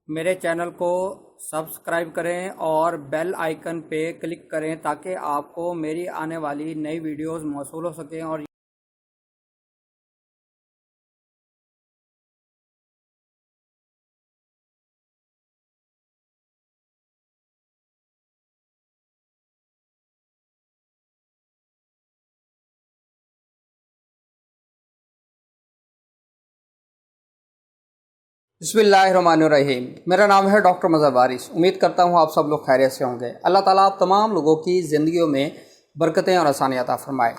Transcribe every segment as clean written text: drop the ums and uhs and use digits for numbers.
میرے چینل کو سبسکرائب کریں اور بیل آئیکن پہ کلک کریں تاکہ آپ کو میری آنے والی نئی ویڈیوز موصول ہو سکیں اور بسم اللہ الرحمن الرحیم۔ میرا نام ہے ڈاکٹر مظہر وارث۔ امید کرتا ہوں آپ سب لوگ خیریت سے ہوں گے۔ اللہ تعالیٰ آپ تمام لوگوں کی زندگیوں میں برکتیں اور آسانی عطا فرمائے۔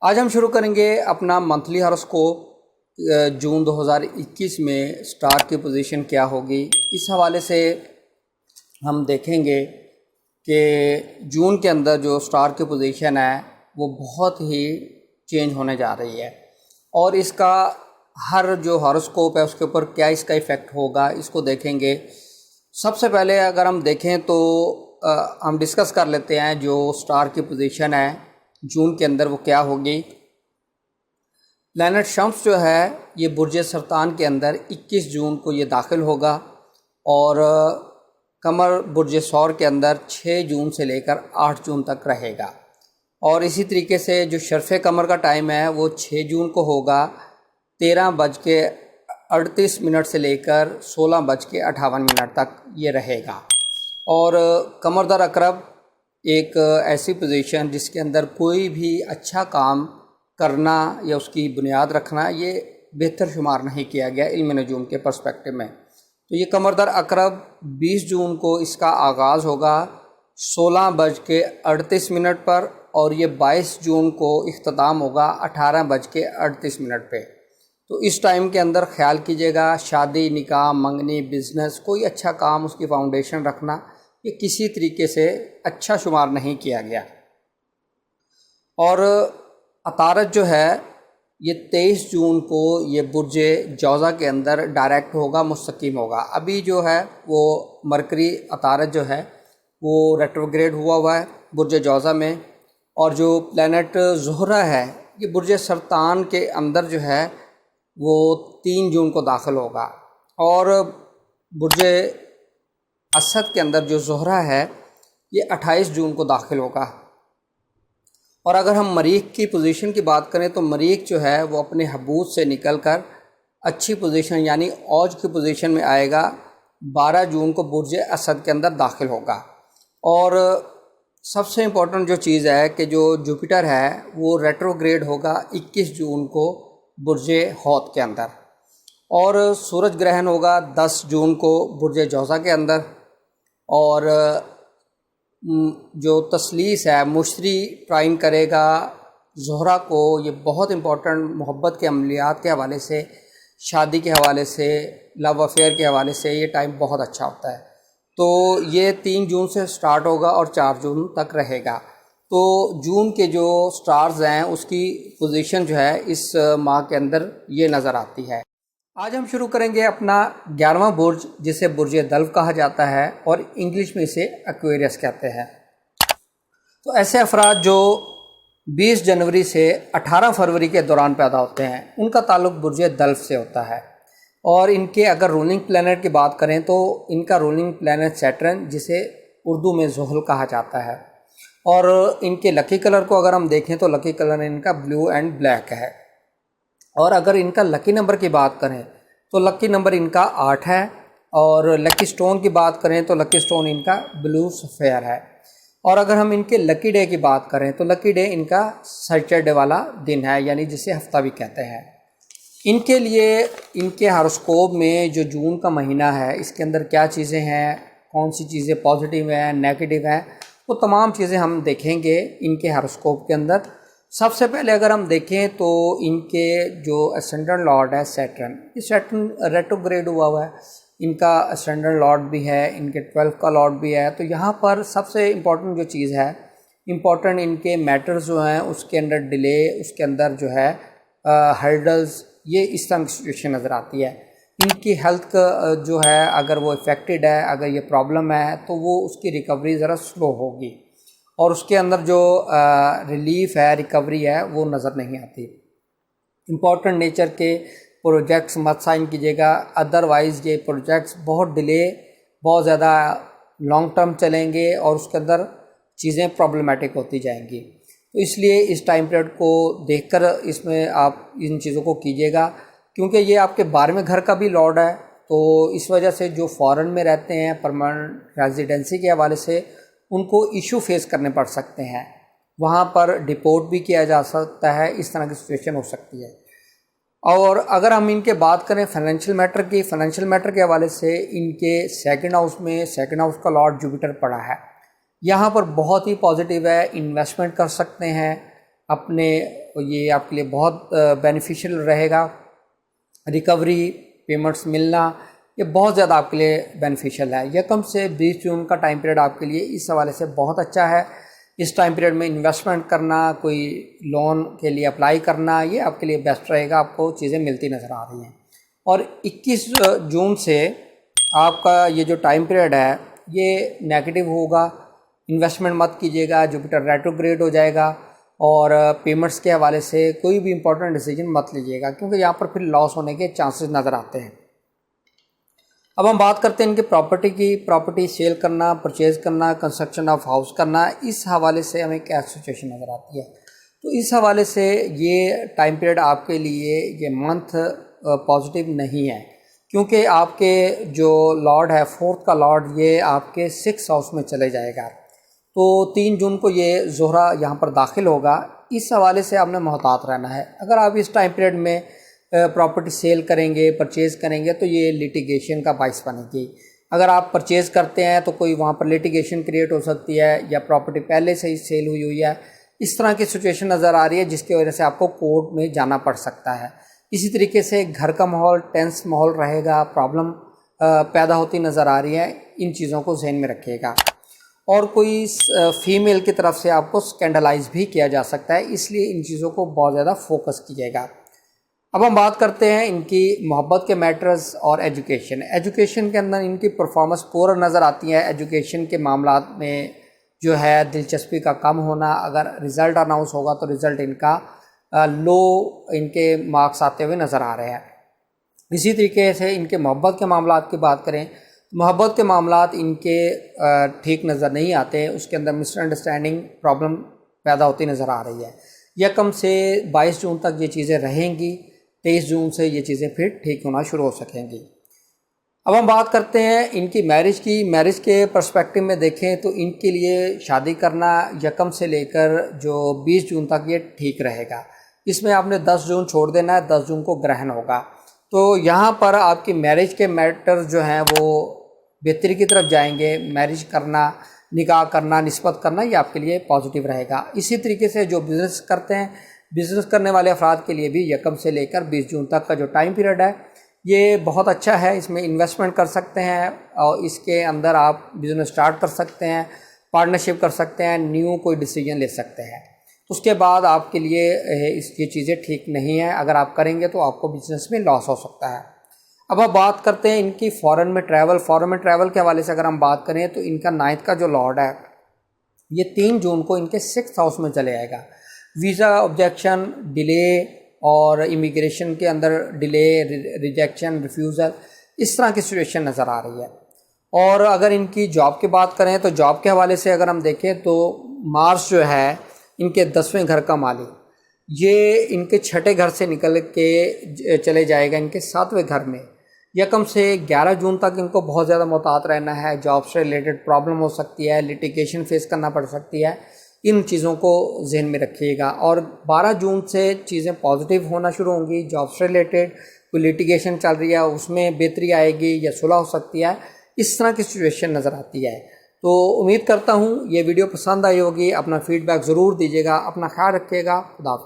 آج ہم شروع کریں گے اپنا منتھلی ہاروسکوپ۔ جون 2021 میں سٹار کی پوزیشن کیا ہوگی، اس حوالے سے ہم دیکھیں گے کہ جون کے اندر جو سٹار کی پوزیشن ہے وہ بہت ہی چینج ہونے جا رہی ہے، اور اس کا ہر جو ہاروسکوپ ہے اس کے اوپر کیا اس کا ایفیکٹ ہوگا، اس کو دیکھیں گے۔ سب سے پہلے اگر ہم دیکھیں تو ہم ڈسکس کر لیتے ہیں جو سٹار کی پوزیشن ہے جون کے اندر وہ کیا ہوگی۔ پلانٹ شمس جو ہے یہ برج سرطان کے اندر 21 جون کو یہ داخل ہوگا، اور قمر برج ثور کے اندر 6 جون سے لے کر 8 جون تک رہے گا، اور اسی طریقے سے جو شرف قمر کا ٹائم ہے وہ 6 جون کو ہوگا 13:38 سے لے کر 16:58 تک یہ رہے گا۔ اور قمر در عقرب ایک ایسی پوزیشن جس کے اندر کوئی بھی اچھا کام کرنا یا اس کی بنیاد رکھنا یہ بہتر شمار نہیں کیا گیا علم نجوم کے پرسپیکٹو میں۔ تو یہ قمر در عقرب 20 جون کو اس کا آغاز ہوگا 16:38 پر، اور یہ 22 جون کو اختتام ہوگا 18:38 پہ۔ تو اس ٹائم کے اندر خیال کیجیے گا شادی، نکاح، منگنی، بزنس، کوئی اچھا کام اس کی فاؤنڈیشن رکھنا یہ کسی طریقے سے اچھا شمار نہیں کیا گیا۔ اور عطارد جو ہے یہ 23 جون کو یہ برج جوزہ کے اندر ڈائریکٹ ہوگا، مستقیم ہوگا۔ ابھی جو ہے وہ مرکری عطارد جو ہے وہ ریٹروگریڈ ہوا ہے برج جوزہ میں، اور جو پلانٹ زہرہ ہے یہ برج سرطان کے اندر جو ہے وہ 3 جون کو داخل ہوگا، اور برج اسد کے اندر جو زہرہ ہے یہ 28 جون کو داخل ہوگا۔ اور اگر ہم مریخ کی پوزیشن کی بات کریں تو مریخ جو ہے وہ اپنے حبوط سے نکل کر اچھی پوزیشن یعنی اوج کی پوزیشن میں آئے گا، 12 جون کو برج اسد کے اندر داخل ہوگا۔ اور سب سے امپورٹنٹ جو چیز ہے کہ جو جوپیٹر ہے وہ ریٹروگریڈ ہوگا 21 جون کو برج حوت کے اندر، اور سورج گرہن ہوگا 10 جون کو برج جوزہ کے اندر، اور جو تثلیث ہے مشتری ٹرائن کرے گا زہرہ کو، یہ بہت امپورٹنٹ محبت کے عملیات کے حوالے سے، شادی کے حوالے سے، لو افیئر کے حوالے سے یہ ٹائم بہت اچھا ہوتا ہے۔ تو یہ 3 جون سے سٹارٹ ہوگا اور 4 جون تک رہے گا۔ تو جون کے جو سٹارز ہیں اس کی پوزیشن جو ہے اس ماہ کے اندر یہ نظر آتی ہے۔ آج ہم شروع کریں گے اپنا 11واں برج جسے برج دلو کہا جاتا ہے، اور انگلش میں اسے ایکویریس کہتے ہیں۔ تو ایسے افراد جو 20 جنوری سے 18 فروری کے دوران پیدا ہوتے ہیں ان کا تعلق برج دلو سے ہوتا ہے، اور ان کے اگر رولنگ پلانٹ کی بات کریں تو ان کا رولنگ پلانٹ سیٹرن جسے اردو میں زحل کہا جاتا ہے، اور ان کے لکی کلر کو اگر ہم دیکھیں تو لکی کلر ان کا بلو اینڈ بلیک ہے۔ اور اگر ان کا لکی نمبر کی بات کریں تو لکی نمبر ان کا 8 ہے، اور لکی سٹون کی بات کریں تو لکی سٹون ان کا بلو سفیر ہے۔ اور اگر ہم ان کے لکی ڈے کی بات کریں تو لکی ڈے ان کا سیٹرڈے والا دن ہے، یعنی جسے ہفتہ بھی کہتے ہیں۔ ان کے لیے ان کے ہاروسکوپ میں جو جون کا مہینہ ہے اس کے اندر کیا چیزیں ہیں، کون سی چیزیں پازیٹیو ہیں، نیگیٹو ہیں، وہ تمام چیزیں ہم دیکھیں گے ان کے ہاروسکوپ کے اندر۔ سب سے پہلے اگر ہم دیکھیں تو ان کے جو اسینڈنٹ لارڈ ہے سیٹرن، یہ سیٹرن ریٹروگریڈ ہوا ہے، ان کا اسینڈنٹ لارڈ بھی ہے، ان کے 12 کا لارڈ بھی ہے۔ تو یہاں پر سب سے امپورٹنٹ جو چیز ہے، امپورٹنٹ ان کے میٹرز جو ہیں اس کے اندر ڈیلے، اس کے اندر جو ہے ہرڈلز، یہ اس طرح کی سچویشن نظر آتی ہے۔ ان کی ہیلتھ کا جو ہے اگر وہ افیکٹڈ ہے، اگر یہ پرابلم ہے تو وہ اس کی ریکوری ذرا سلو ہوگی، اور اس کے اندر جو ریلیف ہے، ریکوری ہے وہ نظر نہیں آتی۔ امپورٹنٹ نیچر کے پروجیکٹس مت سائن کیجیے گا، ادروائز یہ پروجیکٹس بہت ڈیلے، بہت زیادہ لانگ ٹرم چلیں گے اور اس کے اندر چیزیں پرابلمیٹک ہوتی جائیں گی۔ تو اس لیے اس ٹائم پیریڈ کو دیکھ کر اس میں آپ ان چیزوں کو کیجیے گا، کیونکہ یہ آپ کے 12ویں گھر کا بھی لارڈ ہے، تو اس وجہ سے جو فارن میں رہتے ہیں پرماننٹ ریزیڈنسی کے حوالے سے ان کو ایشو فیس کرنے پڑ سکتے ہیں، وہاں پر ڈپورٹ بھی کیا جا سکتا ہے، اس طرح کی سچویشن ہو سکتی ہے۔ اور اگر ہم ان کے بات کریں فائنینشیل میٹر کی، فائنینشیل میٹر کے حوالے سے ان کے سیکنڈ ہاؤس کا لارڈ جوپیٹر پڑا ہے، یہاں پر بہت ہی پازیٹیو ہے، انویسٹمنٹ کر سکتے ہیں اپنے، یہ آپ کے لیے بہت بینیفیشیل رہے گا، ریکوری پیمنٹس ملنا یہ بہت زیادہ آپ کے لیے بینیفیشیل ہے۔ 1 سے 20 جون کا ٹائم پیریڈ آپ کے لیے اس حوالے سے بہت اچھا ہے، اس ٹائم پیریڈ میں انویسٹمنٹ کرنا، کوئی لون کے لیے اپلائی کرنا، یہ آپ کے لیے بیسٹ رہے گا، آپ کو چیزیں ملتی نظر آ رہی ہیں۔ اور 21 جون سے آپ کا یہ جو ٹائم پیریڈ ہے یہ نیگیٹو ہوگا، انویسٹمنٹ مت کیجیے گا، جوپیٹر ریٹروگریڈ ہو جائے گا، اور پیمنٹس کے حوالے سے کوئی بھی امپورٹنٹ ڈیسیجن مت لیجیے گا، کیونکہ یہاں پر پھر لاس ہونے کے چانسز نظر آتے ہیں۔ اب ہم بات کرتے ہیں ان کی پراپرٹی کی، پراپرٹی سیل کرنا، پرچیز کرنا، کنسٹرکشن آف ہاؤس کرنا، اس حوالے سے ہمیں کیا سچویشن نظر آتی ہے۔ تو اس حوالے سے یہ ٹائم پیریڈ آپ کے لیے یہ منتھ پازیٹیو نہیں ہے، کیونکہ آپ کے جو لارڈ ہے 4th کا لارڈ یہ آپ کے 6th ہاؤس میں چلے جائے گا، تو 3 جون کو یہ زہرہ یہاں پر داخل ہوگا، اس حوالے سے آپ نے محتاط رہنا ہے۔ اگر آپ اس ٹائم پیریڈ میں پراپرٹی سیل کریں گے، پرچیز کریں گے تو یہ لیٹیگیشن کا باعث بنے گی۔ اگر آپ پرچیز کرتے ہیں تو کوئی وہاں پر لیٹیگیشن کریٹ ہو سکتی ہے، یا پراپرٹی پہلے سے ہی سیل ہوئی ہے، اس طرح کی سچویشن نظر آ رہی ہے، جس کی وجہ سے آپ کو کورٹ میں جانا پڑ سکتا ہے۔ اسی طریقے سے گھر کا ماحول ٹینس ماحول رہے گا، پرابلم پیدا ہوتی نظر آ رہی ہے، ان چیزوں کو ذہن میں رکھیے گا۔ اور کوئی فیمیل کی طرف سے آپ کو اسکینڈلائز بھی کیا جا سکتا ہے، اس لیے ان چیزوں کو بہت زیادہ فوکس کیجیے گا۔ اب ہم بات کرتے ہیں ان کی محبت کے میٹرز اور ایجوکیشن کے اندر ان کی پرفارمنس پورا نظر آتی ہے۔ ایجوکیشن کے معاملات میں جو ہے دلچسپی کا کم ہونا، اگر رزلٹ اناؤنس ہوگا تو رزلٹ ان کا لو ان کے مارکس آتے ہوئے نظر آ رہے ہیں۔ اسی طریقے سے ان کے محبت کے معاملات کی بات کریں، محبت کے معاملات ان کے ٹھیک نظر نہیں آتے، اس کے اندر مس انڈرسٹینڈنگ پرابلم پیدا ہوتی نظر آ رہی ہے۔ 1 سے 22 جون تک یہ چیزیں رہیں گی، 23 جون سے یہ چیزیں پھر ٹھیک ہونا شروع ہو سکیں گی۔ اب ہم بات کرتے ہیں ان کی میرج کی۔ میرج کے پرسپیکٹو میں دیکھیں تو ان کے لیے شادی کرنا 1 سے لے کر جو 20 جون تک یہ ٹھیک رہے گا۔ اس میں آپ نے 10 جون چھوڑ دینا ہے، 10 جون کو گرہن ہوگا، تو یہاں پر آپ کی میرج کے میٹر جو ہیں وہ بہتری کی طرف جائیں گے۔ میرج کرنا، نکاح کرنا، نسبت کرنا، یہ آپ کے لیے پازیٹیو رہے گا۔ اسی طریقے سے جو بزنس کرتے ہیں، بزنس کرنے والے افراد کے لیے بھی 1 سے لے کر 20 جون تک کا جو ٹائم پیریڈ ہے یہ بہت اچھا ہے، اس میں انویسٹمنٹ کر سکتے ہیں، اور اس کے اندر آپ بزنس سٹارٹ کر سکتے ہیں، پارٹنرشپ کر سکتے ہیں، نیو کوئی ڈیسیجن لے سکتے ہیں۔ اس کے بعد آپ کے لیے یہ چیزیں ٹھیک نہیں ہیں، اگر آپ کریں گے تو آپ کو بزنس میں لاس ہو سکتا ہے۔ اب آپ بات کرتے ہیں ان کی فارن میں ٹریول کے حوالے سے اگر ہم بات کریں تو ان کا 9th کا جو لارڈ ہے یہ 3 جون کو ان کے 6th ہاؤس میں چلے آئے گا۔ ویزا آبجیکشن، ڈیلے، اور امیگریشن کے اندر ڈیلے، ریجیکشن، ریفیوزل، اس طرح کی سچویشن نظر آ رہی ہے۔ اور اگر ان کی جاب کی بات کریں تو جاب کے حوالے سے اگر ہم دیکھیں تو مارس جو ہے ان کے 10ویں گھر کا مالک، یہ ان کے 6ٹھے گھر سے نکل کے چلے جائے گا ان کے 7ویں گھر میں۔ 1 سے 11 جون تک ان کو بہت زیادہ محتاط رہنا ہے، جاب سے ریلیٹڈ پرابلم ہو سکتی ہے، لیٹیگیشن فیس کرنا پڑ سکتی ہے، ان چیزوں کو ذہن میں رکھیے گا۔ اور 12 جون سے چیزیں پازیٹیو ہونا شروع ہوں گی، جاب سے ریلیٹڈ کوئی لیٹیگیشن چل رہی ہے اس میں بہتری آئے گی یا صلح ہو سکتی ہے، اس طرح کی سچویشن نظر آتی ہے۔ تو امید کرتا ہوں یہ ویڈیو پسند آئی ہوگی، اپنا فیڈ بیک ضرور دیجیے گا، اپنا خیال رکھیے گا، خدا حافظ۔